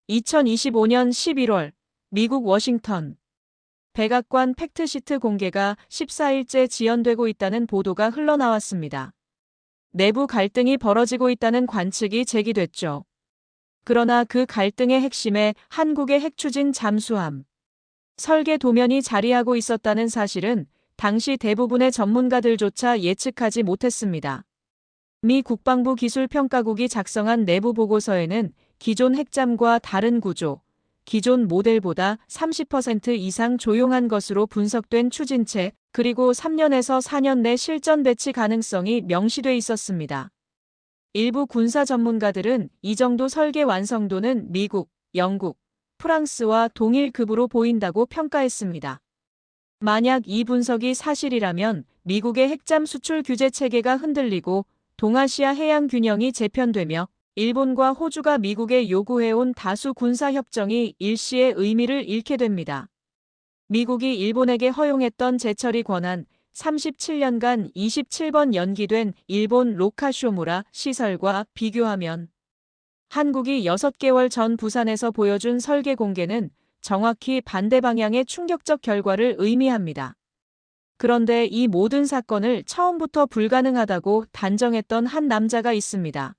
2025년 11월 미국 워싱턴 백악관 팩트시트 공개가 14일째 지연되고 있다는 보도가 흘러나왔습니다. 내부 갈등이 벌어지고 있다는 관측이 제기됐죠. 그러나 그 갈등의 핵심에 한국의 핵추진 잠수함 설계 도면이 자리하고 있었다는 사실은 당시 대부분의 전문가들조차 예측하지 못했습니다. 미 국방부 기술평가국이 작성한 내부 보고서에는 기존 핵잠과 다른 구조, 기존 모델보다 30% 이상 조용한 것으로 분석된 추진체, 그리고 3년에서 4년 내 실전 배치 가능성이 명시돼 있었습니다. 일부 군사 전문가들은 이 정도 설계 완성도는 미국, 영국, 프랑스와 동일급으로 보인다고 평가했습니다. 만약 이 분석이 사실이라면 미국의 핵잠 수출 규제 체계가 흔들리고 동아시아 해양 균형이 재편되며 일본과 호주가 미국에 요구해온 다수 군사협정이 일시의 의미를 잃게 됩니다. 미국이 일본에게 허용했던 재처리 권한 37년간 27번 연기된 일본 로카쇼무라 시설과 비교하면 한국이 6개월 전 부산에서 보여준 설계 공개는 정확히 반대 방향의 충격적 결과를 의미합니다. 그런데 이 모든 사건을 처음부터 불가능하다고 단정했던 한 남자가 있습니다.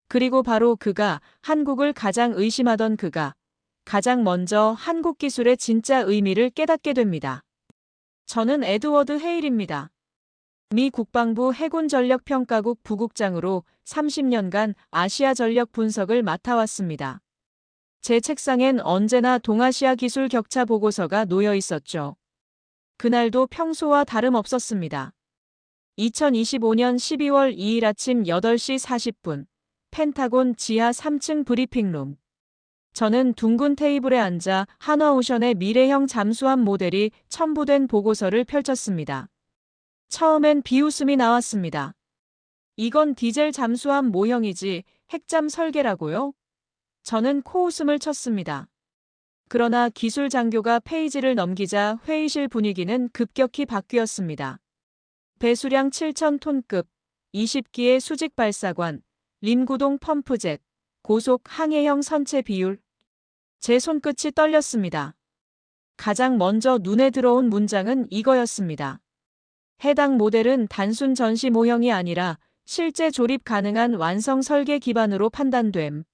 그리고 바로 그가, 한국을 가장 의심하던 그가 가장 먼저 한국 기술의 진짜 의미를 깨닫게 됩니다. 저는 에드워드 헤일입니다. 미 국방부 해군전력평가국 부국장으로 30년간 아시아 전력 분석을 맡아왔습니다. 제 책상엔 언제나 동아시아 기술 격차 보고서가 놓여 있었죠. 그날도 평소와 다름없었습니다. 2025년 12월 2일 아침 8시 40분, 펜타곤 지하 3층 브리핑룸. 저는 둥근 테이블에 앉아 한화오션의 미래형 잠수함 모델이 첨부된 보고서를 펼쳤습니다. 처음엔 비웃음이 나왔습니다. 이건 디젤 잠수함 모형이지 핵잠 설계라고요? 저는 코웃음을 쳤습니다. 그러나 기술 장교가 페이지를 넘기자 회의실 분위기는 급격히 바뀌었습니다. 배수량 7,000톤급, 20기의 수직 발사관, 림구동 펌프젯, 고속 항해형 선체 비율. 제 손끝이 떨렸습니다. 가장 먼저 눈에 들어온 문장은 이거였습니다. 해당 모델은 단순 전시 모형이 아니라 실제 조립 가능한 완성 설계 기반으로 판단됨.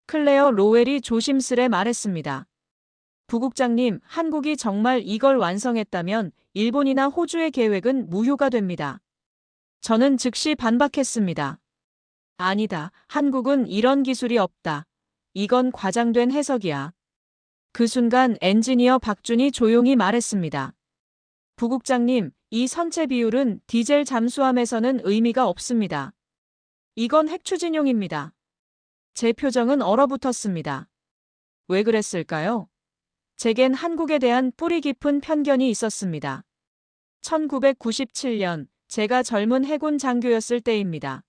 클레어 로웰이 조심스레 말했습니다. 부국장님, 한국이 정말 이걸 완성했다면 일본이나 호주의 계획은 무효가 됩니다. 저는 즉시 반박했습니다. 아니다. 한국은 이런 기술이 없다. 이건 과장된 해석이야. 그 순간 엔지니어 박준이 조용히 말했습니다. 부국장님, 이 선체 비율은 디젤 잠수함에서는 의미가 없습니다. 이건 핵추진용입니다. 제 표정은 얼어붙었습니다. 왜 그랬을까요? 제겐 한국에 대한 뿌리 깊은 편견이 있었습니다. 1997년, 제가 젊은 해군 장교였을 때입니다.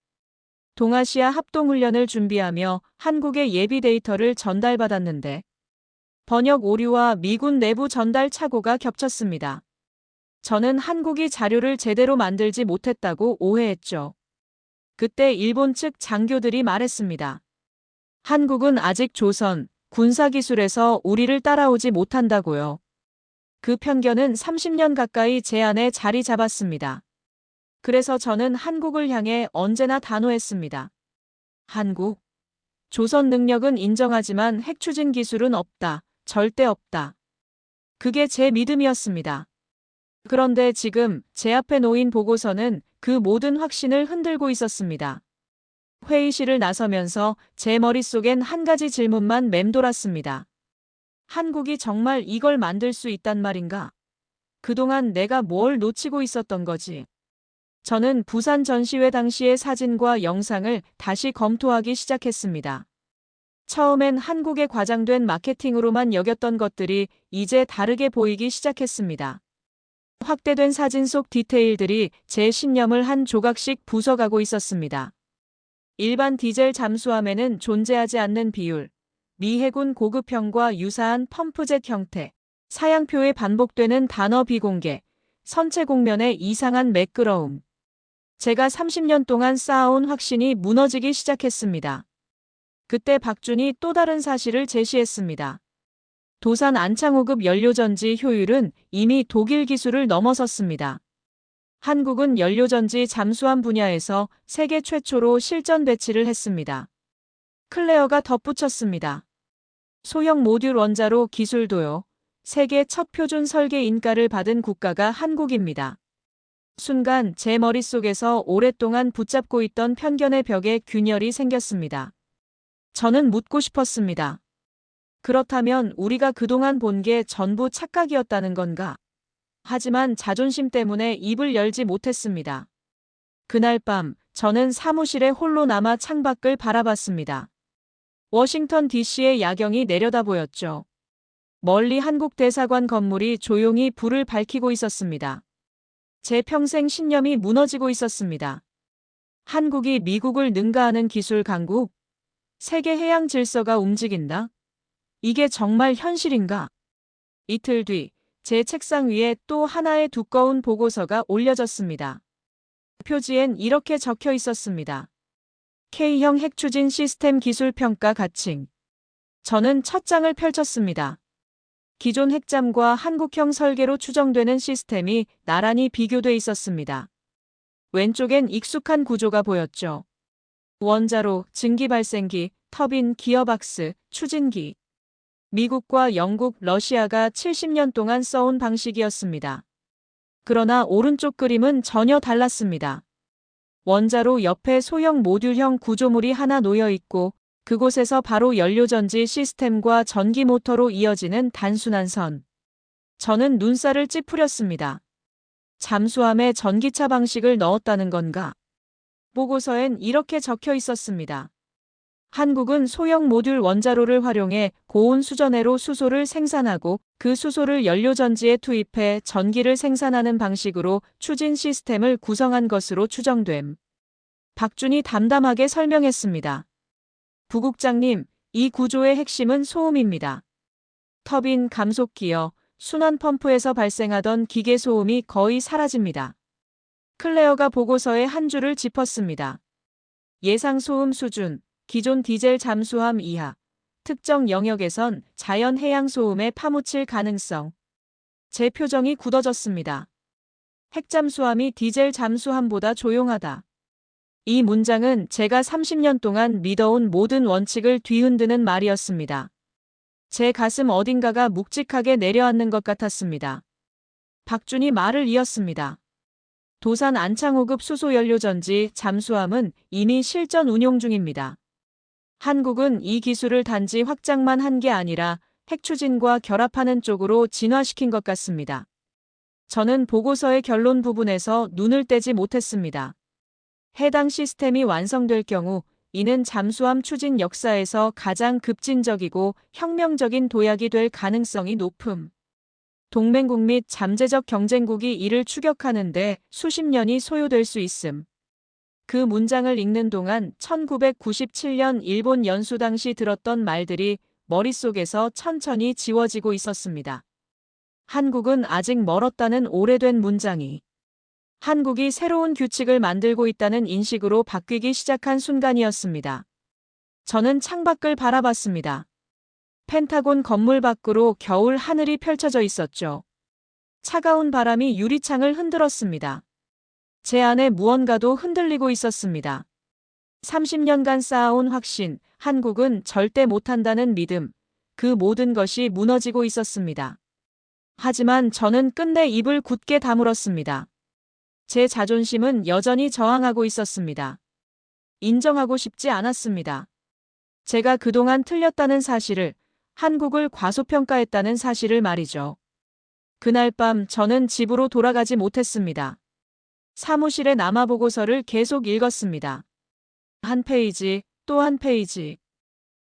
동아시아 합동훈련을 준비하며 한국의 예비 데이터를 전달받았는데 번역 오류와 미군 내부 전달 착오가 겹쳤습니다. 저는 한국이 자료를 제대로 만들지 못했다고 오해했죠. 그때 일본 측 장교들이 말했습니다. 한국은 아직 조선, 군사기술에서 우리를 따라오지 못한다고요. 그 편견은 30년 가까이 제 안에 자리 잡았습니다. 그래서 저는 한국을 향해 언제나 단호했습니다. 한국. 조선 능력은 인정하지만 핵추진 기술은 없다. 절대 없다. 그게 제 믿음이었습니다. 그런데 지금 제 앞에 놓인 보고서는 그 모든 확신을 흔들고 있었습니다. 회의실을 나서면서 제 머릿속엔 한 가지 질문만 맴돌았습니다. 한국이 정말 이걸 만들 수 있단 말인가? 그동안 내가 뭘 놓치고 있었던 거지? 저는 부산 전시회 당시의 사진과 영상을 다시 검토하기 시작했습니다. 처음엔 한국의 과장된 마케팅으로만 여겼던 것들이 이제 다르게 보이기 시작했습니다. 확대된 사진 속 디테일들이 제 신념을 한 조각씩 부숴가고 있었습니다. 일반 디젤 잠수함에는 존재하지 않는 비율, 미 해군 고급형과 유사한 펌프젯 형태, 사양표에 반복되는 단어 비공개, 선체 공면의 이상한 매끄러움. 제가 30년 동안 쌓아온 확신이 무너지기 시작했습니다. 그때 박준이 또 다른 사실을 제시했습니다. 도산 안창호급 연료전지 효율은 이미 독일 기술을 넘어섰습니다. 한국은 연료전지 잠수함 분야에서 세계 최초로 실전 배치를 했습니다. 클레어가 덧붙였습니다. 소형 모듈 원자로 기술 도요. 세계 첫 표준 설계 인가를 받은 국가가 한국입니다. 순간 제 머릿속에서 오랫동안 붙잡고 있던 편견의 벽에 균열이 생겼습니다. 저는 묻고 싶었습니다. 그렇다면 우리가 그동안 본 게 전부 착각이었다는 건가? 하지만 자존심 때문에 입을 열지 못했습니다. 그날 밤 저는 사무실에 홀로 남아 창밖을 바라봤습니다. 워싱턴 DC의 야경이 내려다 보였죠. 멀리 한국 대사관 건물이 조용히 불을 밝히고 있었습니다. 제 평생 신념이 무너지고 있었습니다. 한국이 미국을 능가하는 기술 강국? 세계 해양 질서가 움직인다? 이게 정말 현실인가? 이틀 뒤, 제 책상 위에 또 하나의 두꺼운 보고서가 올려졌습니다. 표지엔 이렇게 적혀 있었습니다. K형 핵추진 시스템 기술 평가 가칭. 저는 첫 장을 펼쳤습니다. 기존 핵잠과 한국형 설계로 추정되는 시스템이 나란히 비교돼 있었습니다. 왼쪽엔 익숙한 구조가 보였죠. 원자로, 증기 발생기, 터빈, 기어박스, 추진기. 미국과 영국, 러시아가 70년 동안 써온 방식이었습니다. 그러나 오른쪽 그림은 전혀 달랐습니다. 원자로 옆에 소형 모듈형 구조물이 하나 놓여 있고 그곳에서 바로 연료전지 시스템과 전기 모터로 이어지는 단순한 선. 저는 눈살을 찌푸렸습니다. 잠수함에 전기차 방식을 넣었다는 건가? 보고서엔 이렇게 적혀 있었습니다. 한국은 소형 모듈 원자로를 활용해 고온 수전해로 수소를 생산하고 그 수소를 연료전지에 투입해 전기를 생산하는 방식으로 추진 시스템을 구성한 것으로 추정됨. 박준이 담담하게 설명했습니다. 부국장님, 이 구조의 핵심은 소음입니다. 터빈, 감속기어, 순환 펌프에서 발생하던 기계 소음이 거의 사라집니다. 클레어가 보고서의 한 줄을 짚었습니다. 예상 소음 수준, 기존 디젤 잠수함 이하, 특정 영역에선 자연 해양 소음에 파묻힐 가능성. 제 표정이 굳어졌습니다. 핵잠수함이 디젤 잠수함보다 조용하다. 이 문장은 제가 30년 동안 믿어온 모든 원칙을 뒤흔드는 말이었습니다. 제 가슴 어딘가가 묵직하게 내려앉는 것 같았습니다. 박준이 말을 이었습니다. 도산 안창호급 수소연료전지 잠수함은 이미 실전 운용 중입니다. 한국은 이 기술을 단지 확장만 한 게 아니라 핵추진과 결합하는 쪽으로 진화시킨 것 같습니다. 저는 보고서의 결론 부분에서 눈을 떼지 못했습니다. 해당 시스템이 완성될 경우 이는 잠수함 추진 역사에서 가장 급진적이고 혁명적인 도약이 될 가능성이 높음. 동맹국 및 잠재적 경쟁국이 이를 추격하는데 수십 년이 소요될 수 있음. 그 문장을 읽는 동안 1997년 일본 연수 당시 들었던 말들이 머릿속에서 천천히 지워지고 있었습니다. 한국은 아직 멀었다는 오래된 문장이 한국이 새로운 규칙을 만들고 있다는 인식으로 바뀌기 시작한 순간이었습니다. 저는 창밖을 바라봤습니다. 펜타곤 건물 밖으로 겨울 하늘이 펼쳐져 있었죠. 차가운 바람이 유리창을 흔들었습니다. 제 안에 무언가도 흔들리고 있었습니다. 30년간 쌓아온 확신, 한국은 절대 못한다는 믿음, 그 모든 것이 무너지고 있었습니다. 하지만 저는 끝내 입을 굳게 다물었습니다. 제 자존심은 여전히 저항하고 있었습니다. 인정하고 싶지 않았습니다. 제가 그동안 틀렸다는 사실을, 한국을 과소평가했다는 사실을 말이죠. 그날 밤 저는 집으로 돌아가지 못했습니다. 사무실에 남아 보고서를 계속 읽었습니다. 한 페이지, 또 한 페이지.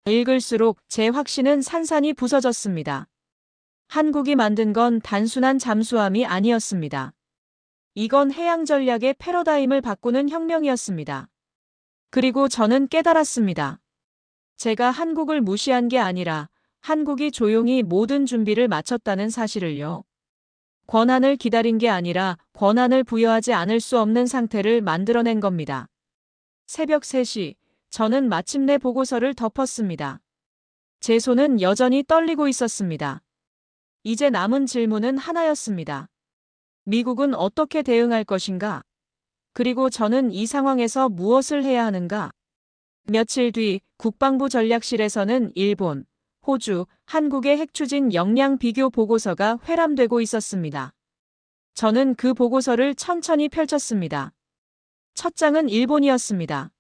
읽을수록 제 확신은 산산이 부서졌습니다. 한국이 만든 건 단순한 잠수함이 아니었습니다. 이건 해양 전략의 패러다임을 바꾸는 혁명이었습니다. 그리고 저는 깨달았습니다. 제가 한국을 무시한 게 아니라 한국이 조용히 모든 준비를 마쳤다는 사실을요. 권한을 기다린 게 아니라 권한을 부여하지 않을 수 없는 상태를 만들어낸 겁니다. 새벽 3시, 저는 마침내 보고서를 덮었습니다. 제 손은 여전히 떨리고 있었습니다. 이제 남은 질문은 하나였습니다. 미국은 어떻게 대응할 것인가? 그리고 저는 이 상황에서 무엇을 해야 하는가? 며칠 뒤 국방부 전략실에서는 일본, 호주, 한국의 핵추진 역량 비교 보고서가 회람되고 있었습니다. 저는 그 보고서를 천천히 펼쳤습니다. 첫 장은 일본이었습니다.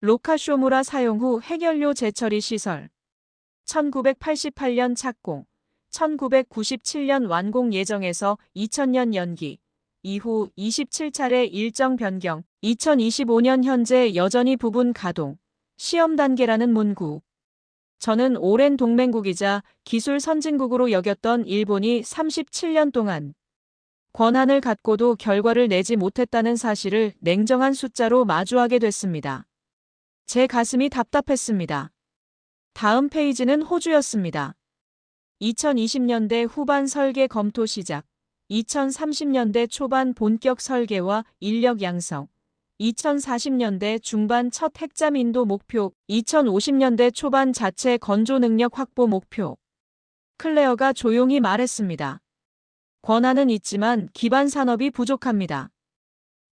로카쇼무라 사용 후 핵연료 재처리 시설. 1988년 착공, 1997년 완공 예정에서 2000년 연기, 이후 27차례 일정 변경, 2025년 현재 여전히 부분 가동, 시험 단계라는 문구. 저는 오랜 동맹국이자 기술 선진국으로 여겼던 일본이 37년 동안 권한을 갖고도 결과를 내지 못했다는 사실을 냉정한 숫자로 마주하게 됐습니다. 제 가슴이 답답했습니다. 다음 페이지는 호주였습니다. 2020년대 후반 설계 검토 시작, 2030년대 초반 본격 설계와 인력 양성, 2040년대 중반 첫 핵잠 인도 목표, 2050년대 초반 자체 건조 능력 확보 목표. 클레어가 조용히 말했습니다. 권한은 있지만 기반 산업이 부족합니다.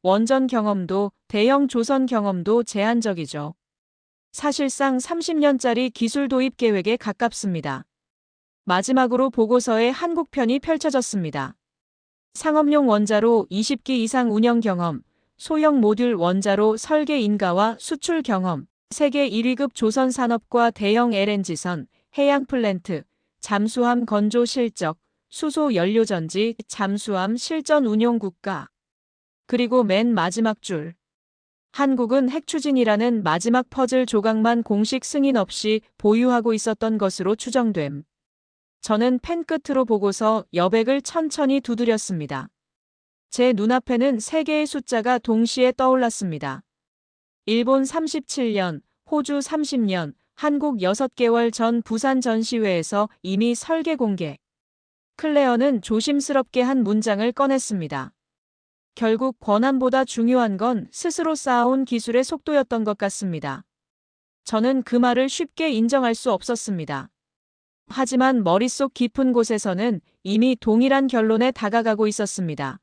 원전 경험도 대형 조선 경험도 제한적이죠. 사실상 30년짜리 기술 도입 계획에 가깝습니다. 마지막으로 보고서의 한국편이 펼쳐졌습니다. 상업용 원자로 20기 이상 운영 경험, 소형 모듈 원자로 설계 인가와 수출 경험, 세계 1위급 조선 산업과 대형 LNG선, 해양 플랜트, 잠수함 건조 실적, 수소 연료전지, 잠수함 실전 운용 국가. 그리고 맨 마지막 줄. 한국은 핵추진이라는 마지막 퍼즐 조각만 공식 승인 없이 보유하고 있었던 것으로 추정됨. 저는 펜 끝으로 보고서 여백을 천천히 두드렸습니다. 제 눈앞에는 세 개의 숫자가 동시에 떠올랐습니다. 일본 37년, 호주 30년, 한국 6개월 전 부산 전시회에서 이미 설계 공개. 클레어는 조심스럽게 한 문장을 꺼냈습니다. 결국 권한보다 중요한 건 스스로 쌓아온 기술의 속도였던 것 같습니다. 저는 그 말을 쉽게 인정할 수 없었습니다. 하지만 머릿속 깊은 곳에서는 이미 동일한 결론에 다가가고 있었습니다.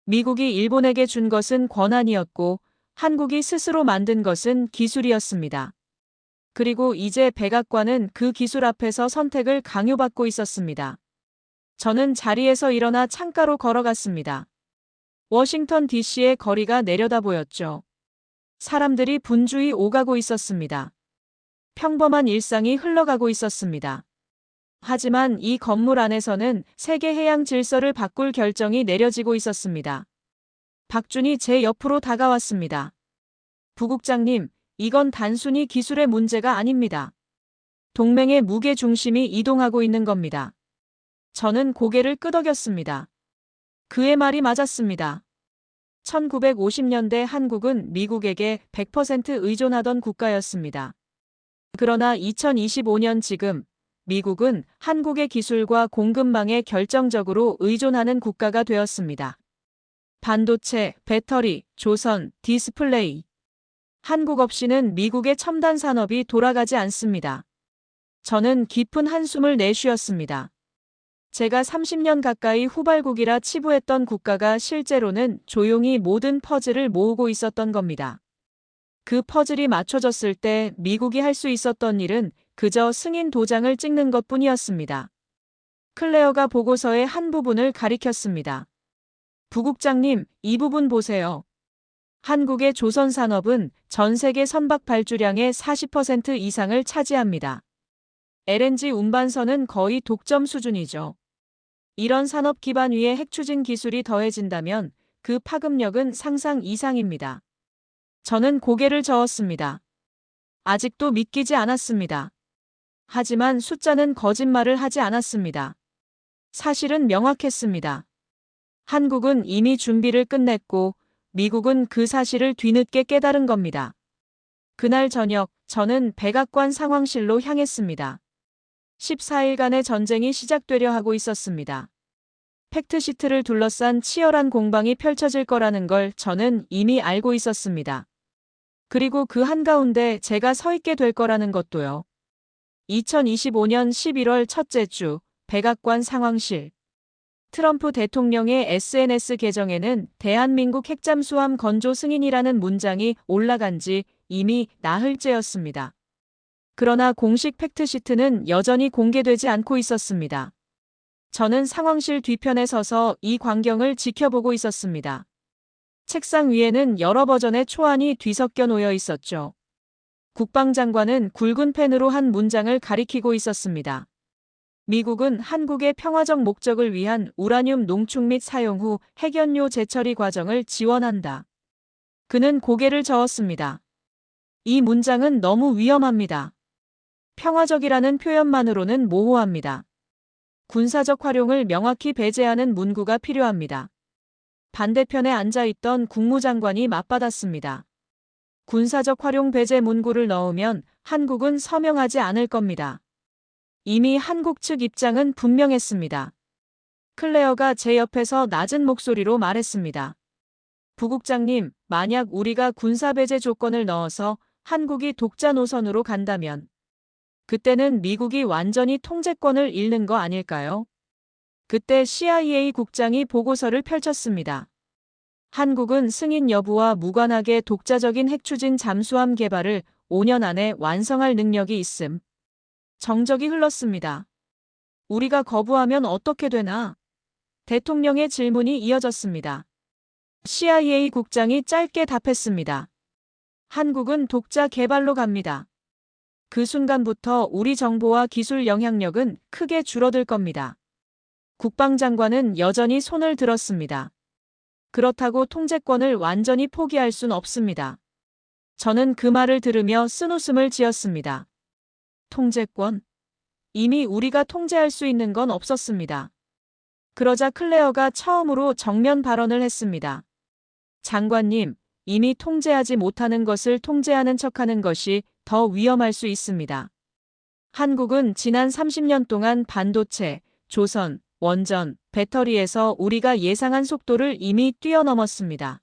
미국이 일본에게 준 것은 권한이었고 한국이 스스로 만든 것은 기술이었습니다. 그리고 이제 백악관은 그 기술 앞에서 선택을 강요받고 있었습니다. 저는 자리에서 일어나 창가로 걸어갔습니다. 워싱턴 DC의 거리가 내려다 보였죠. 사람들이 분주히 오가고 있었습니다. 평범한 일상이 흘러가고 있었습니다. 하지만 이 건물 안에서는 세계 해양 질서를 바꿀 결정이 내려지고 있었습니다. 박준이 제 옆으로 다가왔습니다. 부국장님, 이건 단순히 기술의 문제가 아닙니다. 동맹의 무게 중심이 이동하고 있는 겁니다. 저는 고개를 끄덕였습니다. 그의 말이 맞았습니다. 1950년대 한국은 미국에게 100% 의존하던 국가였습니다. 그러나 2025년 지금 미국은 한국의 기술과 공급망에 결정적으로 의존하는 국가가 되었습니다. 반도체, 배터리, 조선, 디스플레이. 한국 없이는 미국의 첨단 산업이 돌아가지 않습니다. 저는 깊은 한숨을 내쉬었습니다. 제가 30년 가까이 후발국이라 치부했던 국가가 실제로는 조용히 모든 퍼즐을 모으고 있었던 겁니다. 그 퍼즐이 맞춰졌을 때 미국이 할 수 있었던 일은 그저 승인 도장을 찍는 것뿐이었습니다. 클레어가 보고서의 한 부분을 가리켰습니다. 부국장님, 이 부분 보세요. 한국의 조선 산업은 전 세계 선박 발주량의 40% 이상을 차지합니다. LNG 운반선은 거의 독점 수준이죠. 이런 산업 기반 위에 핵추진 기술이 더해진다면 그 파급력은 상상 이상입니다. 저는 고개를 저었습니다. 아직도 믿기지 않았습니다. 하지만 숫자는 거짓말을 하지 않았습니다. 사실은 명확했습니다. 한국은 이미 준비를 끝냈고 미국은 그 사실을 뒤늦게 깨달은 겁니다. 그날 저녁 저는 백악관 상황실로 향했습니다. 14일간의 전쟁이 시작되려 하고 있었습니다. 팩트시트를 둘러싼 치열한 공방이 펼쳐질 거라는 걸 저는 이미 알고 있었습니다. 그리고 그 한가운데 제가 서 있게 될 거라는 것도요. 2025년 11월 첫째 주, 백악관 상황실. 트럼프 대통령의 SNS 계정에는 대한민국 핵잠수함 건조 승인이라는 문장이 올라간 지 이미 나흘째였습니다. 그러나 공식 팩트시트는 여전히 공개되지 않고 있었습니다. 저는 상황실 뒤편에 서서 이 광경을 지켜보고 있었습니다. 책상 위에는 여러 버전의 초안이 뒤섞여 놓여 있었죠. 국방장관은 굵은 펜으로 한 문장을 가리키고 있었습니다. 미국은 한국의 평화적 목적을 위한 우라늄 농축 및 사용 후 핵연료 재처리 과정을 지원한다. 그는 고개를 저었습니다. 이 문장은 너무 위험합니다. 평화적이라는 표현만으로는 모호합니다. 군사적 활용을 명확히 배제하는 문구가 필요합니다. 반대편에 앉아있던 국무장관이 맞받았습니다. 군사적 활용 배제 문구를 넣으면 한국은 서명하지 않을 겁니다. 이미 한국 측 입장은 분명했습니다. 클레어가 제 옆에서 낮은 목소리로 말했습니다. 부국장님, 만약 우리가 군사 배제 조건을 넣어서 한국이 독자 노선으로 간다면 그때는 미국이 완전히 통제권을 잃는 거 아닐까요? 그때 CIA 국장이 보고서를 펼쳤습니다. 한국은 승인 여부와 무관하게 독자적인 핵추진 잠수함 개발을 5년 안에 완성할 능력이 있음. 정적이 흘렀습니다. 우리가 거부하면 어떻게 되나? 대통령의 질문이 이어졌습니다. CIA 국장이 짧게 답했습니다. 한국은 독자 개발로 갑니다. 그 순간부터 우리 정보와 기술 영향력은 크게 줄어들 겁니다. 국방장관은 여전히 손을 들었습니다. 그렇다고 통제권을 완전히 포기할 순 없습니다. 저는 그 말을 들으며 쓴웃음을 지었습니다. 통제권? 이미 우리가 통제할 수 있는 건 없었습니다. 그러자 클레어가 처음으로 정면 발언을 했습니다. 장관님, 이미 통제하지 못하는 것을 통제하는 척하는 것이 더 위험할 수 있습니다. 한국은 지난 30년 동안 반도체, 조선, 원전, 배터리에서 우리가 예상한 속도를 이미 뛰어넘었습니다.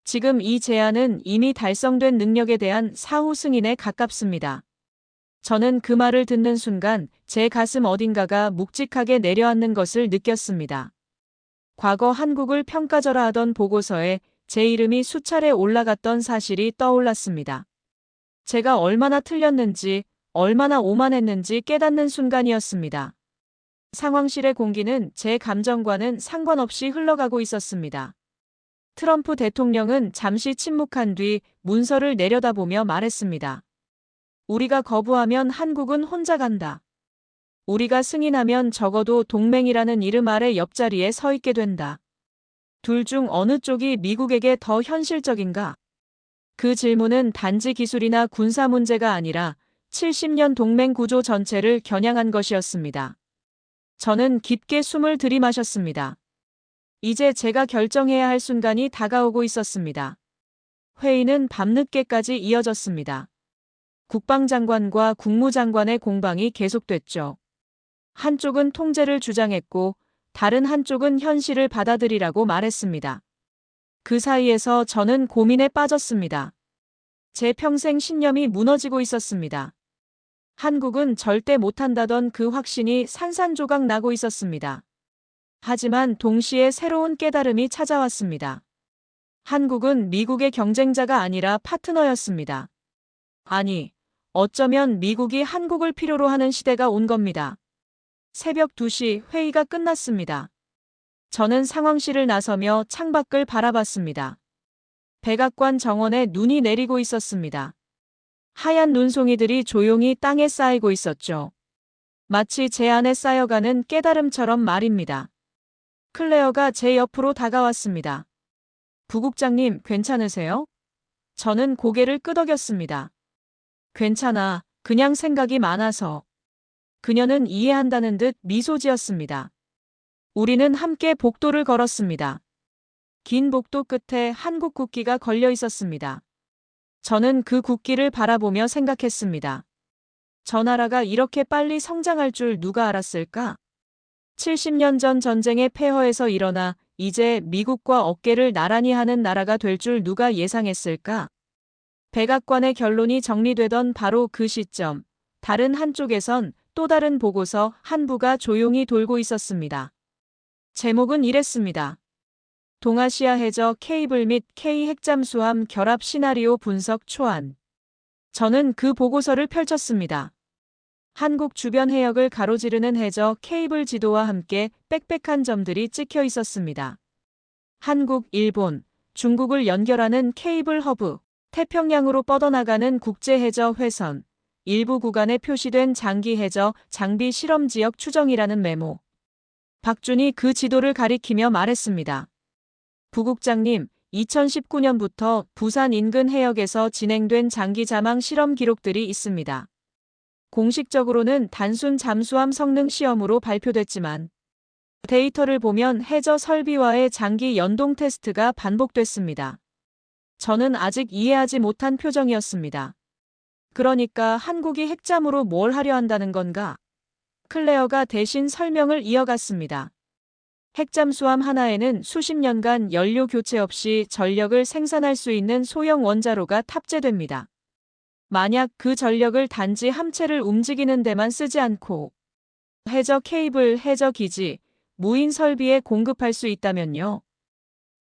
지금 이 제안은 이미 달성된 능력에 대한 사후 승인에 가깝습니다. 저는 그 말을 듣는 순간 제 가슴 어딘가가 묵직하게 내려앉는 것을 느꼈습니다. 과거 한국을 평가절하하던 보고서에 제 이름이 수차례 올라갔던 사실이 떠올랐습니다. 제가 얼마나 틀렸는지, 얼마나 오만했는지 깨닫는 순간이었습니다. 상황실의 공기는 제 감정과는 상관없이 흘러가고 있었습니다. 트럼프 대통령은 잠시 침묵한 뒤 문서를 내려다보며 말했습니다. 우리가 거부하면 한국은 혼자 간다. 우리가 승인하면 적어도 동맹이라는 이름 아래 옆자리에 서 있게 된다. 둘 중 어느 쪽이 미국에게 더 현실적인가? 그 질문은 단지 기술이나 군사 문제가 아니라 70년 동맹 구조 전체를 겨냥한 것이었습니다. 저는 깊게 숨을 들이마셨습니다. 이제 제가 결정해야 할 순간이 다가오고 있었습니다. 회의는 밤늦게까지 이어졌습니다. 국방장관과 국무장관의 공방이 계속됐죠. 한쪽은 통제를 주장했고 다른 한쪽은 현실을 받아들이라고 말했습니다. 그 사이에서 저는 고민에 빠졌습니다. 제 평생 신념이 무너지고 있었습니다. 한국은 절대 못한다던 그 확신이 산산조각 나고 있었습니다. 하지만 동시에 새로운 깨달음이 찾아왔습니다. 한국은 미국의 경쟁자가 아니라 파트너였습니다. 아니, 어쩌면 미국이 한국을 필요로 하는 시대가 온 겁니다. 새벽 2시 회의가 끝났습니다. 저는 상황실을 나서며 창밖을 바라봤습니다. 백악관 정원에 눈이 내리고 있었습니다. 하얀 눈송이들이 조용히 땅에 쌓이고 있었죠. 마치 제 안에 쌓여가는 깨달음처럼 말입니다. 클레어가 제 옆으로 다가왔습니다. 부국장님, 괜찮으세요? 저는 고개를 끄덕였습니다. 괜찮아, 그냥 생각이 많아서. 그녀는 이해한다는 듯 미소 지었습니다. 우리는 함께 복도를 걸었습니다. 긴 복도 끝에 한국 국기가 걸려 있었습니다. 저는 그 국기를 바라보며 생각했습니다. 저 나라가 이렇게 빨리 성장할 줄 누가 알았을까? 70년 전 전쟁의 폐허에서 일어나 이제 미국과 어깨를 나란히 하는 나라가 될 줄 누가 예상했을까? 백악관의 결론이 정리되던 바로 그 시점, 다른 한쪽에선 또 다른 보고서 한 부가 조용히 돌고 있었습니다. 제목은 이랬습니다. 동아시아 해저 케이블 및 K 핵잠수함 결합 시나리오 분석 초안. 저는 그 보고서를 펼쳤습니다. 한국 주변 해역을 가로지르는 해저 케이블 지도와 함께 빽빽한 점들이 찍혀 있었습니다. 한국, 일본, 중국을 연결하는 케이블 허브, 태평양으로 뻗어나가는 국제 해저 회선, 일부 구간에 표시된 장기 해저 장비 실험 지역 추정이라는 메모. 박준이 그 지도를 가리키며 말했습니다. 부국장님, 2019년부터 부산 인근 해역에서 진행된 장기 자망 실험 기록들이 있습니다. 공식적으로는 단순 잠수함 성능 시험으로 발표됐지만 데이터를 보면 해저 설비와의 장기 연동 테스트가 반복됐습니다. 저는 아직 이해하지 못한 표정이었습니다. 그러니까 한국이 핵잠으로 뭘 하려 한다는 건가? 클레어가 대신 설명을 이어갔습니다. 핵잠수함 하나에는 수십 년간 연료 교체 없이 전력을 생산할 수 있는 소형 원자로가 탑재됩니다. 만약 그 전력을 단지 함체를 움직이는 데만 쓰지 않고 해저 케이블, 해저 기지, 무인 설비에 공급할 수 있다면요.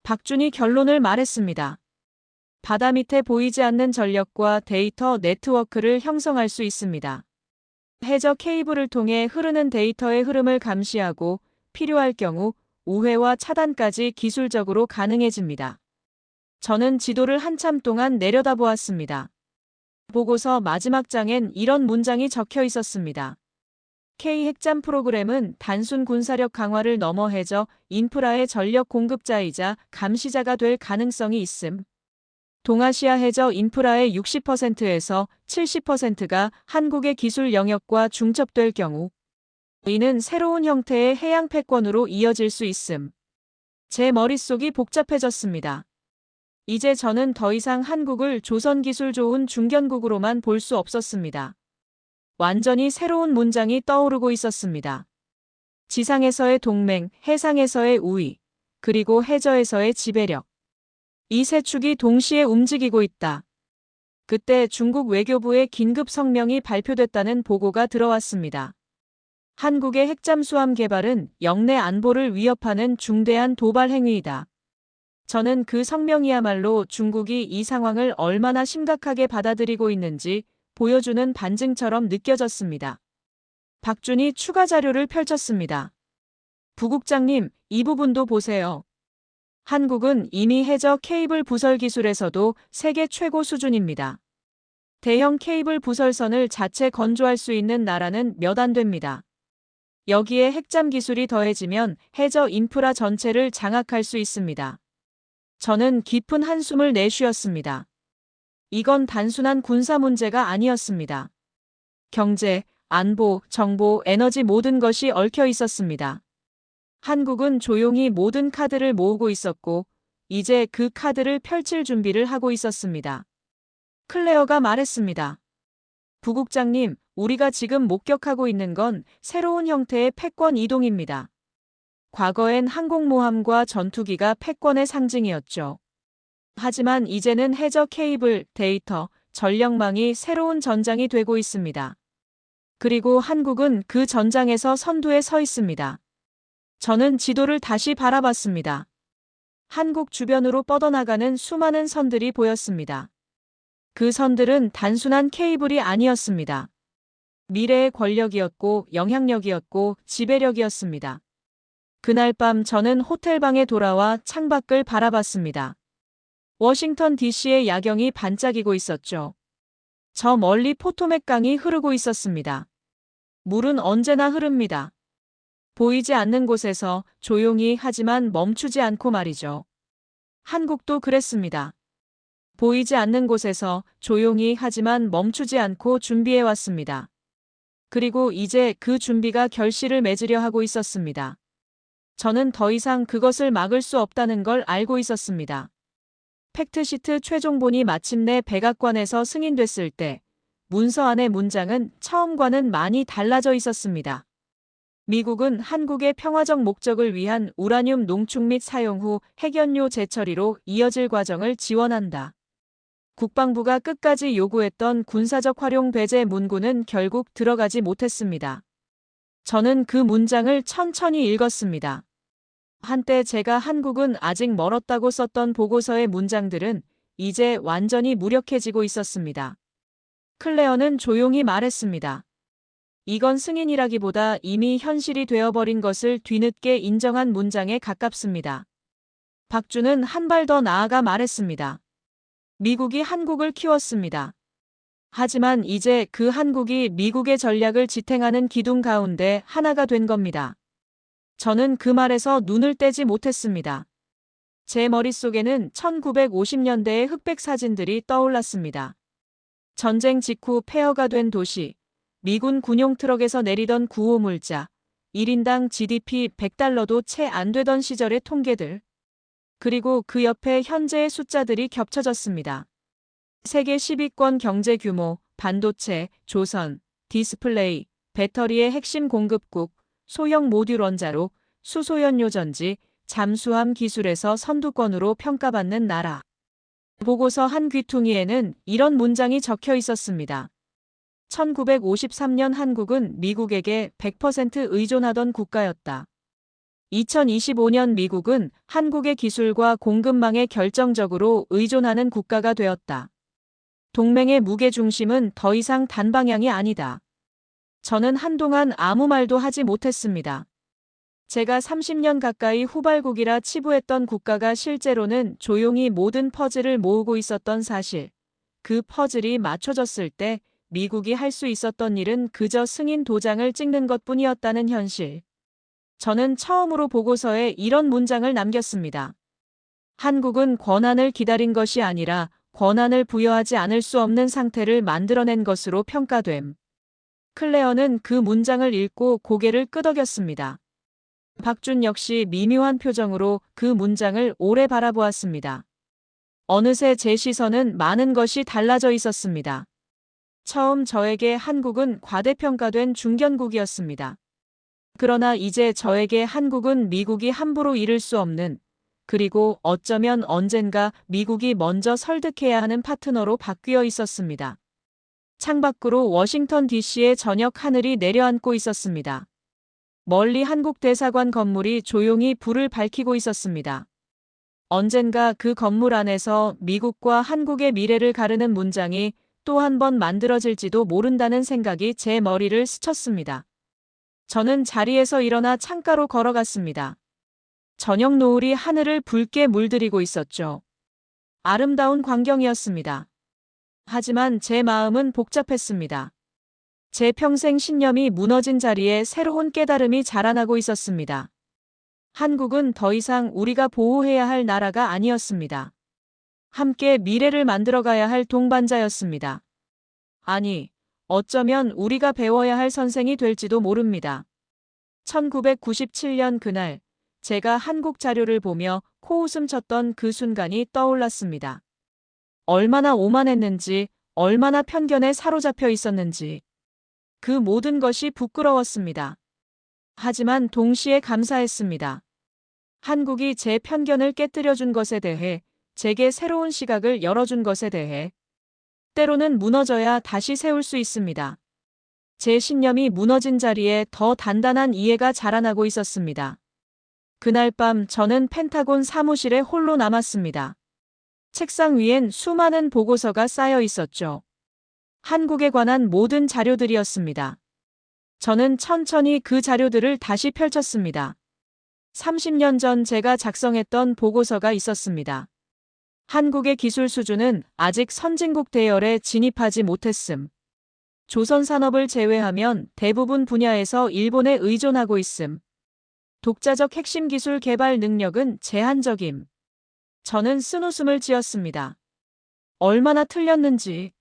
박준이 결론을 말했습니다. 바다 밑에 보이지 않는 전력과 데이터 네트워크를 형성할 수 있습니다. 해저 케이블을 통해 흐르는 데이터의 흐름을 감시하고 필요할 경우 우회와 차단까지 기술적으로 가능해집니다. 저는 지도를 한참 동안 내려다보았습니다. 보고서 마지막 장엔 이런 문장이 적혀 있었습니다. K 핵잠 프로그램은 단순 군사력 강화를 넘어 해저 인프라의 전력 공급자이자 감시자가 될 가능성이 있음. 동아시아 해저 인프라의 60%에서 70%가 한국의 기술 영역과 중첩될 경우 이는 새로운 형태의 해양 패권으로 이어질 수 있음. 제 머릿속이 복잡해졌습니다. 이제 저는 더 이상 한국을 조선 기술 좋은 중견국으로만 볼 수 없었습니다. 완전히 새로운 문장이 떠오르고 있었습니다. 지상에서의 동맹, 해상에서의 우위, 그리고 해저에서의 지배력. 이 세 축이 동시에 움직이고 있다. 그때 중국 외교부의 긴급 성명이 발표됐다는 보고가 들어왔습니다. 한국의 핵잠수함 개발은 영내 안보를 위협하는 중대한 도발 행위이다. 저는 그 성명이야말로 중국이 이 상황을 얼마나 심각하게 받아들이고 있는지 보여주는 반증처럼 느껴졌습니다. 박준이 추가 자료를 펼쳤습니다. 부국장님, 이 부분도 보세요. 한국은 이미 해저 케이블 부설 기술에서도 세계 최고 수준입니다. 대형 케이블 부설선을 자체 건조할 수 있는 나라는 몇 안 됩니다. 여기에 핵잠 기술이 더해지면 해저 인프라 전체를 장악할 수 있습니다. 저는 깊은 한숨을 내쉬었습니다. 이건 단순한 군사 문제가 아니었습니다. 경제, 안보, 정보, 에너지 모든 것이 얽혀 있었습니다. 한국은 조용히 모든 카드를 모으고 있었고 이제 그 카드를 펼칠 준비를 하고 있었습니다. 클레어가 말했습니다. 부국장님, 우리가 지금 목격하고 있는 건 새로운 형태의 패권 이동입니다. 과거엔 항공모함과 전투기가 패권의 상징이었죠. 하지만 이제는 해저 케이블, 데이터, 전력망이 새로운 전장이 되고 있습니다. 그리고 한국은 그 전장에서 선두에 서 있습니다. 저는 지도를 다시 바라봤습니다. 한국 주변으로 뻗어나가는 수많은 선들이 보였습니다. 그 선들은 단순한 케이블이 아니었습니다. 미래의 권력이었고 영향력이었고 지배력이었습니다. 그날 밤 저는 호텔방에 돌아와 창밖을 바라봤습니다. 워싱턴 DC의 야경이 반짝이고 있었죠. 저 멀리 포토맥 강이 흐르고 있었습니다. 물은 언제나 흐릅니다. 보이지 않는 곳에서 조용히 하지만 멈추지 않고 말이죠. 한국도 그랬습니다. 보이지 않는 곳에서 조용히 하지만 멈추지 않고 준비해왔습니다. 그리고 이제 그 준비가 결실을 맺으려 하고 있었습니다. 저는 더 이상 그것을 막을 수 없다는 걸 알고 있었습니다. 팩트시트 최종본이 마침내 백악관에서 승인됐을 때 문서 안의 문장은 처음과는 많이 달라져 있었습니다. 미국은 한국의 평화적 목적을 위한 우라늄 농축 및 사용 후 핵연료 재처리로 이어질 과정을 지원한다. 국방부가 끝까지 요구했던 군사적 활용 배제 문구는 결국 들어가지 못했습니다. 저는 그 문장을 천천히 읽었습니다. 한때 제가 한국은 아직 멀었다고 썼던 보고서의 문장들은 이제 완전히 무력해지고 있었습니다. 클레어는 조용히 말했습니다. 이건 승인이라기보다 이미 현실이 되어버린 것을 뒤늦게 인정한 문장에 가깝습니다. 박주는 한 발 더 나아가 말했습니다. 미국이 한국을 키웠습니다. 하지만 이제 그 한국이 미국의 전략을 지탱하는 기둥 가운데 하나가 된 겁니다. 저는 그 말에서 눈을 떼지 못했습니다. 제 머릿속에는 1950년대의 흑백 사진들이 떠올랐습니다. 전쟁 직후 폐허가 된 도시, 미군 군용 트럭에서 내리던 구호물자, 1인당 GDP 100달러도 채 안 되던 시절의 통계들. 그리고 그 옆에 현재의 숫자들이 겹쳐졌습니다. 세계 10위권 경제 규모, 반도체, 조선, 디스플레이, 배터리의 핵심 공급국, 소형 모듈 원자로, 수소연료 전지, 잠수함 기술에서 선두권으로 평가받는 나라. 보고서 한 귀퉁이에는 이런 문장이 적혀 있었습니다. 1953년 한국은 미국에게 100% 의존하던 국가였다. 2025년 미국은 한국의 기술과 공급망에 결정적으로 의존하는 국가가 되었다. 동맹의 무게중심은 더 이상 단방향이 아니다. 저는 한동안 아무 말도 하지 못했습니다. 제가 30년 가까이 후발국이라 치부했던 국가가 실제로는 조용히 모든 퍼즐을 모으고 있었던 사실. 그 퍼즐이 맞춰졌을 때 미국이 할 수 있었던 일은 그저 승인 도장을 찍는 것뿐이었다는 현실. 저는 처음으로 보고서에 이런 문장을 남겼습니다. 한국은 권한을 기다린 것이 아니라 권한을 부여하지 않을 수 없는 상태를 만들어낸 것으로 평가됨. 클레어는 그 문장을 읽고 고개를 끄덕였습니다. 박준 역시 미묘한 표정으로 그 문장을 오래 바라보았습니다. 어느새 제 시선은 많은 것이 달라져 있었습니다. 처음 저에게 한국은 과대평가된 중견국이었습니다. 그러나 이제 저에게 한국은 미국이 함부로 이룰 수 없는, 그리고 어쩌면 언젠가 미국이 먼저 설득해야 하는 파트너로 바뀌어 있었습니다. 창밖으로 워싱턴 DC의 저녁 하늘이 내려앉고 있었습니다. 멀리 한국 대사관 건물이 조용히 불을 밝히고 있었습니다. 언젠가 그 건물 안에서 미국과 한국의 미래를 가르는 문장이 또 한 번 만들어질지도 모른다는 생각이 제 머리를 스쳤습니다. 저는 자리에서 일어나 창가로 걸어갔습니다. 저녁 노을이 하늘을 붉게 물들이고 있었죠. 아름다운 광경이었습니다. 하지만 제 마음은 복잡했습니다. 제 평생 신념이 무너진 자리에 새로운 깨달음이 자라나고 있었습니다. 한국은 더 이상 우리가 보호해야 할 나라가 아니었습니다. 함께 미래를 만들어가야 할 동반자였습니다. 아니, 어쩌면 우리가 배워야 할 선생이 될지도 모릅니다. 1997년 그날, 제가 한국 자료를 보며 코웃음 쳤던 그 순간이 떠올랐습니다. 얼마나 오만했는지, 얼마나 편견에 사로잡혀 있었는지. 그 모든 것이 부끄러웠습니다. 하지만 동시에 감사했습니다. 한국이 제 편견을 깨뜨려준 것에 대해, 제게 새로운 시각을 열어준 것에 대해. 때로는 무너져야 다시 세울 수 있습니다. 제 신념이 무너진 자리에 더 단단한 이해가 자라나고 있었습니다. 그날 밤 저는 펜타곤 사무실에 홀로 남았습니다. 책상 위엔 수많은 보고서가 쌓여 있었죠. 한국에 관한 모든 자료들이었습니다. 저는 천천히 그 자료들을 다시 펼쳤습니다. 30년 전 제가 작성했던 보고서가 있었습니다. 한국의 기술 수준은 아직 선진국 대열에 진입하지 못했음. 조선 산업을 제외하면 대부분 분야에서 일본에 의존하고 있음. 독자적 핵심 기술 개발 능력은 제한적임. 저는 쓴웃음을 지었습니다. 얼마나 틀렸는지,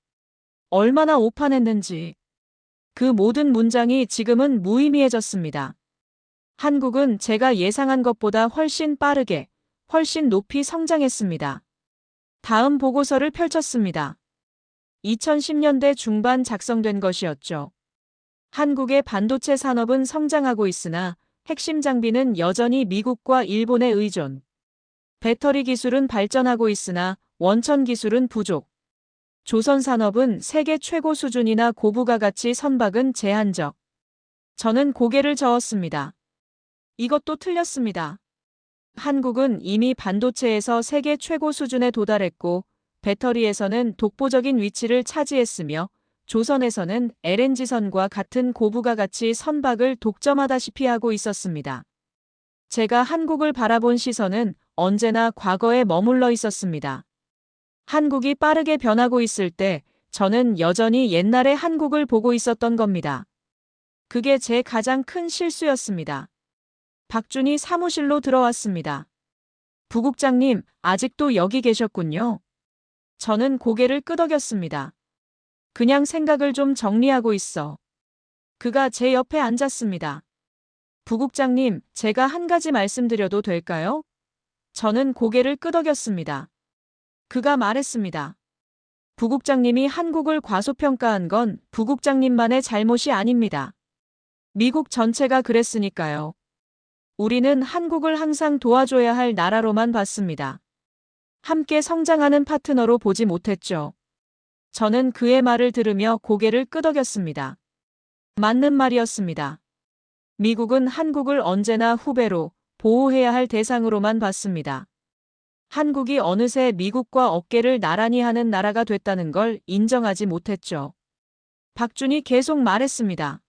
얼마나 오판했는지. 그 모든 문장이 지금은 무의미해졌습니다. 한국은 제가 예상한 것보다 훨씬 빠르게, 훨씬 높이 성장했습니다. 다음 보고서를 펼쳤습니다. 2010년대 중반 작성된 것이었죠. 한국의 반도체 산업은 성장하고 있으나 핵심 장비는 여전히 미국과 일본에 의존. 배터리 기술은 발전하고 있으나 원천 기술은 부족. 조선 산업은 세계 최고 수준이나 고부가 가치 선박은 제한적. 저는 고개를 저었습니다. 이것도 틀렸습니다. 한국은 이미 반도체에서 세계 최고 수준에 도달했고 배터리에서는 독보적인 위치를 차지했으며 조선에서는 LNG선과 같은 고부가 가치 선박을 독점하다시피 하고 있었습니다. 제가 한국을 바라본 시선은 언제나 과거에 머물러 있었습니다. 한국이 빠르게 변하고 있을 때 저는 여전히 옛날의 한국을 보고 있었던 겁니다. 그게 제 가장 큰 실수였습니다. 박준이 사무실로 들어왔습니다. 부국장님, 아직도 여기 계셨군요. 저는 고개를 끄덕였습니다. 그냥 생각을 좀 정리하고 있어. 그가 제 옆에 앉았습니다. 부국장님, 제가 한 가지 말씀드려도 될까요? 저는 고개를 끄덕였습니다. 그가 말했습니다. 부국장님이 한국을 과소평가한 건 부국장님만의 잘못이 아닙니다. 미국 전체가 그랬으니까요. 우리는 한국을 항상 도와줘야 할 나라로만 봤습니다. 함께 성장하는 파트너로 보지 못했죠. 저는 그의 말을 들으며 고개를 끄덕였습니다. 맞는 말이었습니다. 미국은 한국을 언제나 후배로 보호해야 할 대상으로만 봤습니다. 한국이 어느새 미국과 어깨를 나란히 하는 나라가 됐다는 걸 인정하지 못했죠. 박준이 계속 말했습니다.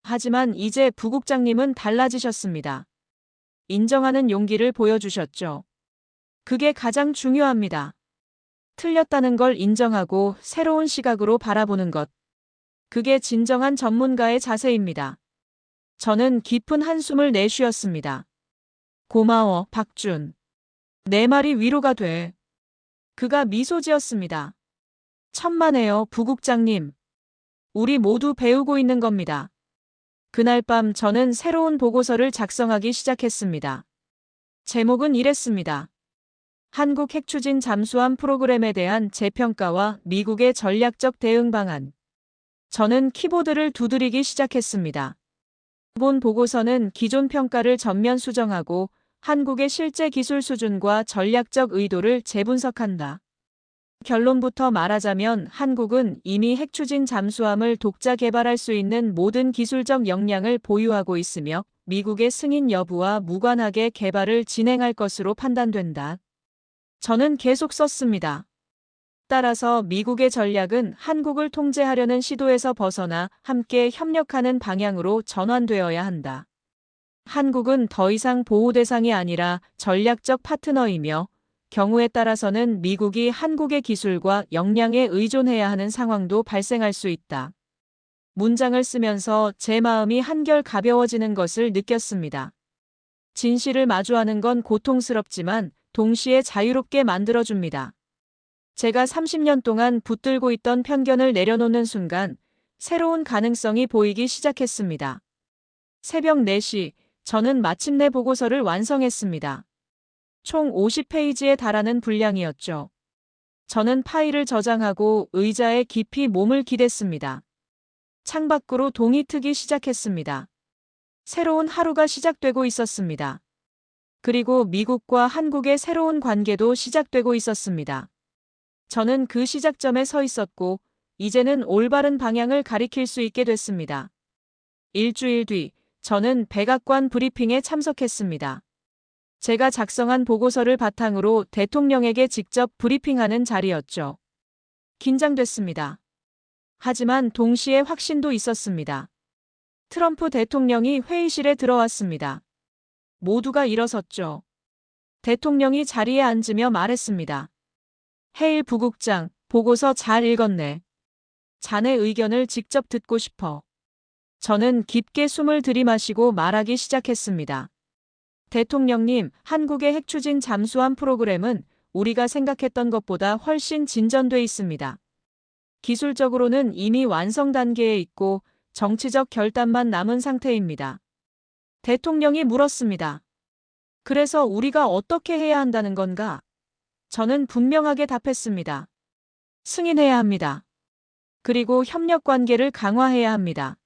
하지만 이제 부국장님은 달라지셨습니다. 인정하는 용기를 보여주셨죠. 그게 가장 중요합니다. 틀렸다는 걸 인정하고 새로운 시각으로 바라보는 것. 그게 진정한 전문가의 자세입니다. 저는 깊은 한숨을 내쉬었습니다. 고마워, 박준. 내 말이 위로가 돼. 그가 미소 지었습니다. 천만에요, 부국장님. 우리 모두 배우고 있는 겁니다. 그날 밤 저는 새로운 보고서를 작성하기 시작했습니다. 제목은 이랬습니다. 한국 핵추진 잠수함 프로그램에 대한 재평가와 미국의 전략적 대응 방안. 저는 키보드를 두드리기 시작했습니다. 본 보고서는 기존 평가를 전면 수정하고 한국의 실제 기술 수준과 전략적 의도를 재분석한다. 결론부터 말하자면 한국은 이미 핵추진 잠수함을 독자 개발할 수 있는 모든 기술적 역량을 보유하고 있으며 미국의 승인 여부와 무관하게 개발을 진행할 것으로 판단된다. 저는 계속 썼습니다. 따라서 미국의 전략은 한국을 통제하려는 시도에서 벗어나 함께 협력하는 방향으로 전환되어야 한다. 한국은 더 이상 보호 대상이 아니라 전략적 파트너이며 경우에 따라서는 미국이 한국의 기술과 역량에 의존해야 하는 상황도 발생할 수 있다. 문장을 쓰면서 제 마음이 한결 가벼워지는 것을 느꼈습니다. 진실을 마주하는 건 고통스럽지만 동시에 자유롭게 만들어줍니다. 제가 30년 동안 붙들고 있던 편견을 내려놓는 순간 새로운 가능성이 보이기 시작했습니다. 새벽 4시, 저는 마침내 보고서를 완성했습니다. 총 50페이지에 달하는 분량이었죠. 저는 파일을 저장하고 의자에 깊이 몸을 기댔습니다. 창밖으로 동이 트기 시작했습니다. 새로운 하루가 시작되고 있었습니다. 그리고 미국과 한국의 새로운 관계도 시작되고 있었습니다. 저는 그 시작점에 서 있었고 이제는 올바른 방향을 가리킬 수 있게 됐습니다. 일주일 뒤 저는 백악관 브리핑에 참석했습니다. 제가 작성한 보고서를 바탕으로 대통령에게 직접 브리핑하는 자리였죠. 긴장됐습니다. 하지만 동시에 확신도 있었습니다. 트럼프 대통령이 회의실에 들어왔습니다. 모두가 일어섰죠. 대통령이 자리에 앉으며 말했습니다. 헤일 부국장, 보고서 잘 읽었네. 자네 의견을 직접 듣고 싶어. 저는 깊게 숨을 들이마시고 말하기 시작했습니다. 대통령님, 한국의 핵추진 잠수함 프로그램은 우리가 생각했던 것보다 훨씬 진전돼 있습니다. 기술적으로는 이미 완성 단계에 있고 정치적 결단만 남은 상태입니다. 대통령이 물었습니다. 그래서 우리가 어떻게 해야 한다는 건가? 저는 분명하게 답했습니다. 승인해야 합니다. 그리고 협력 관계를 강화해야 합니다.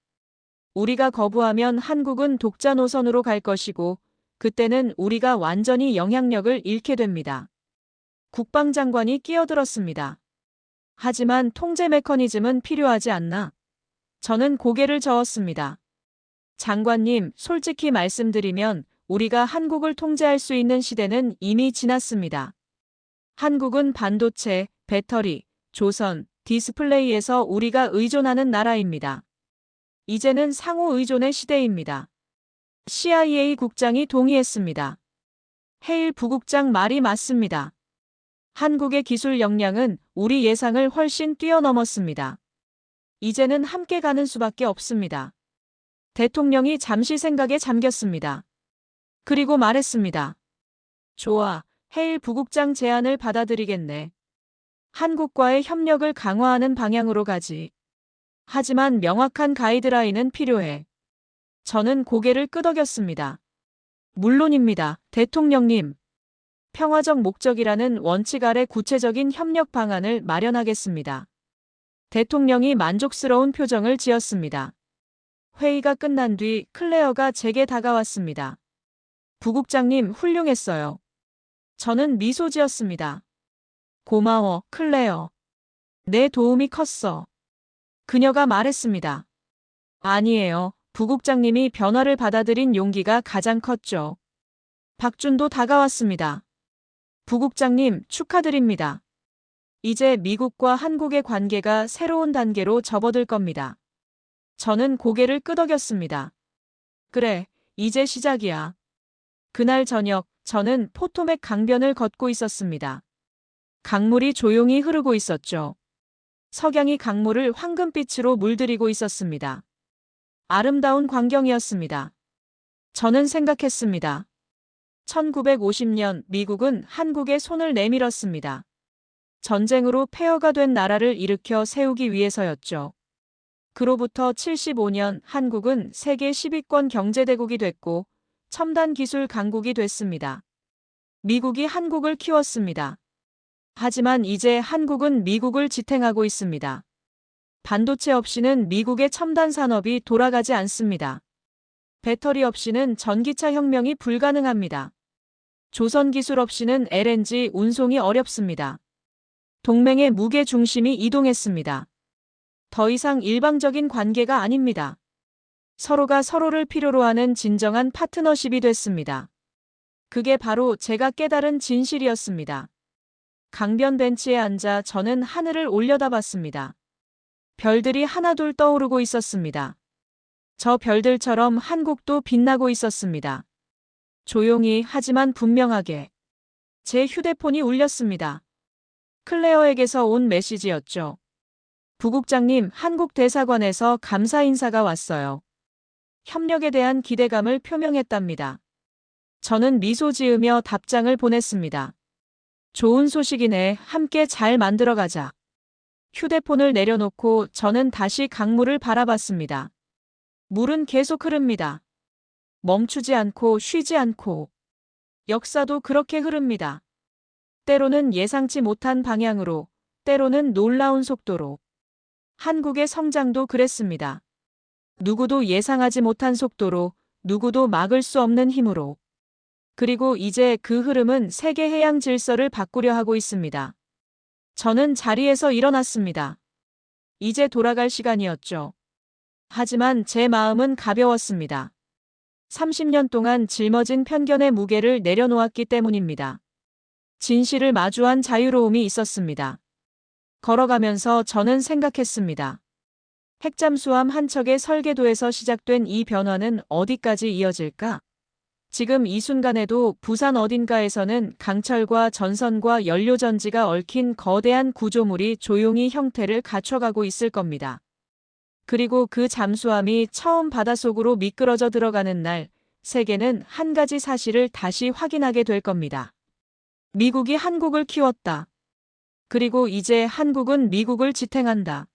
우리가 거부하면 한국은 독자 노선으로 갈 것이고 그때는 우리가 완전히 영향력을 잃게 됩니다. 국방장관이 끼어들었습니다. 하지만 통제 메커니즘은 필요하지 않나? 저는 고개를 저었습니다. 장관님, 솔직히 말씀드리면 우리가 한국을 통제할 수 있는 시대는 이미 지났습니다. 한국은 반도체, 배터리, 조선, 디스플레이에서 우리가 의존하는 나라입니다. 이제는 상호 의존의 시대입니다. CIA 국장이 동의했습니다. 헤일 부국장 말이 맞습니다. 한국의 기술 역량은 우리 예상을 훨씬 뛰어넘었습니다. 이제는 함께 가는 수밖에 없습니다. 대통령이 잠시 생각에 잠겼습니다. 그리고 말했습니다. 좋아, 헤일 부국장 제안을 받아들이겠네. 한국과의 협력을 강화하는 방향으로 가지. 하지만 명확한 가이드라인은 필요해. 저는 고개를 끄덕였습니다. 물론입니다, 대통령님. 평화적 목적이라는 원칙 아래 구체적인 협력 방안을 마련하겠습니다. 대통령이 만족스러운 표정을 지었습니다. 회의가 끝난 뒤 클레어가 제게 다가왔습니다. 부국장님 훌륭했어요. 저는 미소 지었습니다. 고마워, 클레어. 내 도움이 컸어. 그녀가 말했습니다. 아니에요. 부국장님이 변화를 받아들인 용기가 가장 컸죠. 박준도 다가왔습니다. 부국장님 축하드립니다. 이제 미국과 한국의 관계가 새로운 단계로 접어들 겁니다. 저는 고개를 끄덕였습니다. 그래, 이제 시작이야. 그날 저녁, 저는 포토맥 강변을 걷고 있었습니다. 강물이 조용히 흐르고 있었죠. 석양이 강물을 황금빛으로 물들이고 있었습니다. 아름다운 광경이었습니다. 저는 생각했습니다. 1950년 미국은 한국에 손을 내밀었습니다. 전쟁으로 폐허가 된 나라를 일으켜 세우기 위해서였죠. 그로부터 75년 한국은 세계 10위권 경제대국이 됐고 첨단 기술 강국이 됐습니다. 미국이 한국을 키웠습니다. 하지만 이제 한국은 미국을 지탱하고 있습니다. 반도체 없이는 미국의 첨단 산업이 돌아가지 않습니다. 배터리 없이는 전기차 혁명이 불가능합니다. 조선 기술 없이는 LNG 운송이 어렵습니다. 동맹의 무게 중심이 이동했습니다. 더 이상 일방적인 관계가 아닙니다. 서로가 서로를 필요로 하는 진정한 파트너십이 됐습니다. 그게 바로 제가 깨달은 진실이었습니다. 강변 벤치에 앉아 저는 하늘을 올려다봤습니다. 별들이 하나둘 떠오르고 있었습니다. 저 별들처럼 한국도 빛나고 있었습니다. 조용히 하지만 분명하게. 제 휴대폰이 울렸습니다. 클레어에게서 온 메시지였죠. 부국장님, 한국 대사관에서 감사 인사가 왔어요. 협력에 대한 기대감을 표명했답니다. 저는 미소 지으며 답장을 보냈습니다. 좋은 소식이네. 함께 잘 만들어가자. 휴대폰을 내려놓고 저는 다시 강물을 바라봤습니다. 물은 계속 흐릅니다. 멈추지 않고 쉬지 않고. 역사도 그렇게 흐릅니다. 때로는 예상치 못한 방향으로, 때로는 놀라운 속도로. 한국의 성장도 그랬습니다. 누구도 예상하지 못한 속도로, 누구도 막을 수 없는 힘으로. 그리고 이제 그 흐름은 세계 해양 질서를 바꾸려 하고 있습니다. 저는 자리에서 일어났습니다. 이제 돌아갈 시간이었죠. 하지만 제 마음은 가벼웠습니다. 30년 동안 짊어진 편견의 무게를 내려놓았기 때문입니다. 진실을 마주한 자유로움이 있었습니다. 걸어가면서 저는 생각했습니다. 핵잠수함 한 척의 설계도에서 시작된 이 변화는 어디까지 이어질까? 지금 이 순간에도 부산 어딘가에서는 강철과 전선과 연료전지가 얽힌 거대한 구조물이 조용히 형태를 갖춰가고 있을 겁니다. 그리고 그 잠수함이 처음 바닷속으로 미끄러져 들어가는 날, 세계는 한 가지 사실을 다시 확인하게 될 겁니다. 미국이 한국을 키웠다. 그리고 이제 한국은 미국을 지탱한다.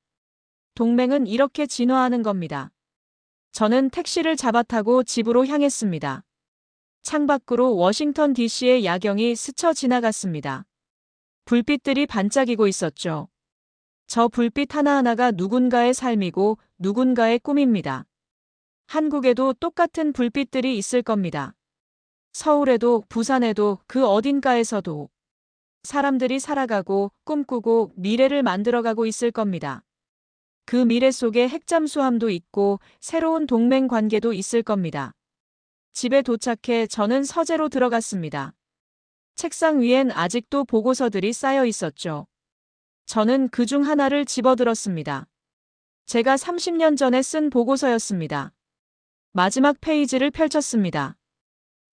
동맹은 이렇게 진화하는 겁니다. 저는 택시를 잡아타고 집으로 향했습니다. 창밖으로 워싱턴 DC의 야경이 스쳐 지나갔습니다. 불빛들이 반짝이고 있었죠. 저 불빛 하나하나가 누군가의 삶이고 누군가의 꿈입니다. 한국에도 똑같은 불빛들이 있을 겁니다. 서울에도 부산에도 그 어딘가에서도. 사람들이 살아가고 꿈꾸고 미래를 만들어가고 있을 겁니다. 그 미래 속에 핵잠수함도 있고 새로운 동맹 관계도 있을 겁니다. 집에 도착해 저는 서재로 들어갔습니다. 책상 위엔 아직도 보고서들이 쌓여 있었죠. 저는 그중 하나를 집어들었습니다. 제가 30년 전에 쓴 보고서였습니다. 마지막 페이지를 펼쳤습니다.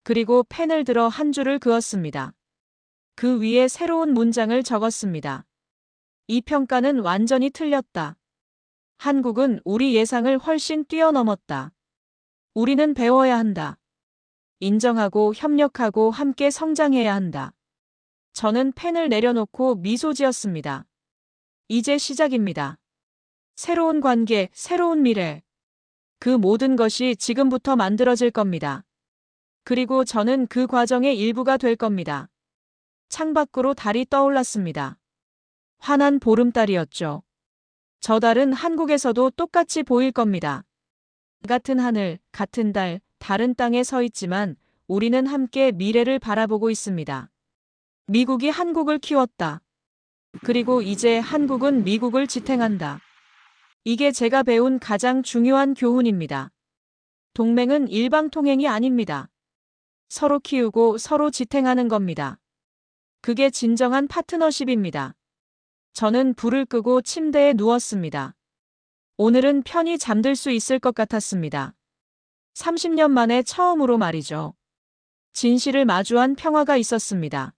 그리고 펜을 들어 한 줄을 그었습니다. 그 위에 새로운 문장을 적었습니다. 이 평가는 완전히 틀렸다. 한국은 우리 예상을 훨씬 뛰어넘었다. 우리는 배워야 한다. 인정하고 협력하고 함께 성장해야 한다. 저는 펜을 내려놓고 미소 지었습니다. 이제 시작입니다. 새로운 관계, 새로운 미래. 그 모든 것이 지금부터 만들어질 겁니다. 그리고 저는 그 과정의 일부가 될 겁니다. 창밖으로 달이 떠올랐습니다. 환한 보름달이었죠. 저 달은 한국에서도 똑같이 보일 겁니다. 같은 하늘, 같은 달, 다른 땅에 서 있지만 우리는 함께 미래를 바라보고 있습니다. 미국이 한국을 키웠다. 그리고 이제 한국은 미국을 지탱한다. 이게 제가 배운 가장 중요한 교훈입니다. 동맹은 일방통행이 아닙니다. 서로 키우고 서로 지탱하는 겁니다. 그게 진정한 파트너십입니다. 저는 불을 끄고 침대에 누웠습니다. 오늘은 편히 잠들 수 있을 것 같았습니다. 30년 만에 처음으로 말이죠. 진실을 마주한 평화가 있었습니다.